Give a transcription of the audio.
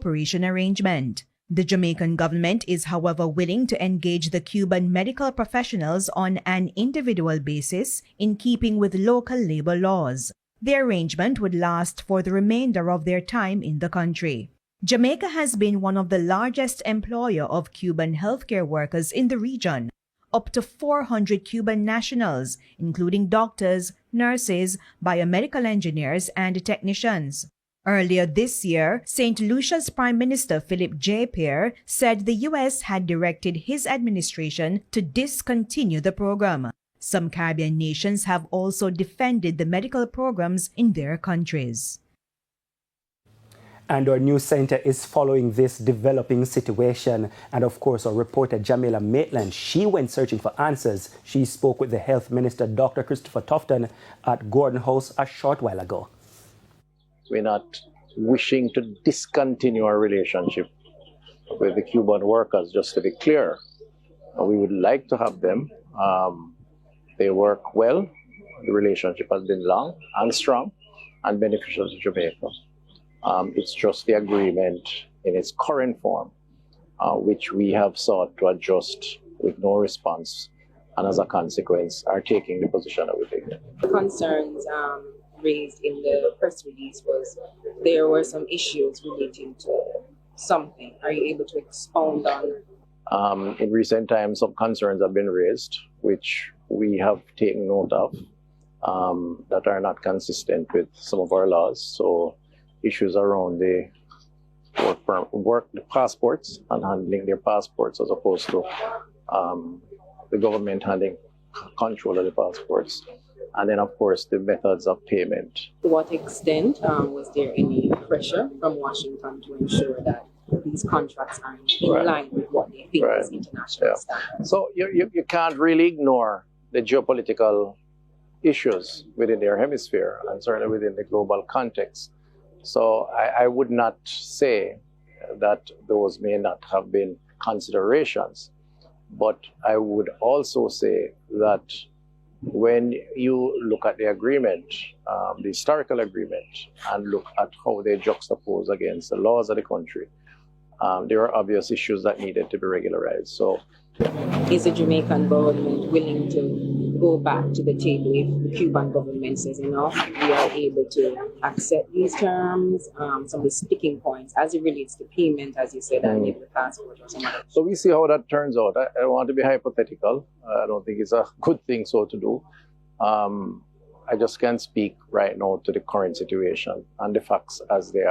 cooperation arrangement. The Jamaican government is, however, willing to engage the Cuban medical professionals on an individual basis in keeping with local labor laws. The arrangement would last for the remainder of their time in the country. Jamaica has been one of the largest employer of Cuban healthcare workers in the region. Up to 400 Cuban nationals, including doctors, nurses, biomedical engineers, and technicians. Earlier this year, St. Lucia's Prime Minister Philip J. Pierre said the U.S. had directed his administration to discontinue the program. Some Caribbean nations have also defended the medical programs in their countries. And our news center is following this developing situation. And of course, our reporter Jamila Maitland, she went searching for answers. She spoke with the Health Minister, Dr. Christopher Tufton, at Gordon House a short while ago. We're not wishing to discontinue our relationship with the Cuban workers, just to be clear. We would like to have them. They work well. The relationship has been long and strong and beneficial to Jamaica. It's just the agreement in its current form, which we have sought to adjust with no response, and as a consequence are taking the position that we're taking. The concerns raised in the press release was there were some issues relating to something. Are you able to expound on? In recent times, some concerns have been raised, which we have taken note of, that are not consistent with some of our laws. So issues around the the passports and handling their passports, as opposed to the government handling control of the passports. And then, of course, the methods of payment. To what extent was there any pressure from Washington to ensure that these contracts are in line with what they think is international standards? So you can't really ignore the geopolitical issues within their hemisphere and certainly within the global context. So I would not say that those may not have been considerations, but I would also say that when you look at the agreement, the historical agreement, and look at how they juxtapose against the laws of the country, there are obvious issues that needed to be regularized. So, is the Jamaican government willing to go back to the table if the Cuban government says enough? We are able to accept these terms, some of the sticking points as it relates to payment, as you said, and maybe the passport or some other. So we see how that turns out. I don't want to be hypothetical. I don't think it's a good thing so to do. I just can't speak right now to the current situation and the facts as they are.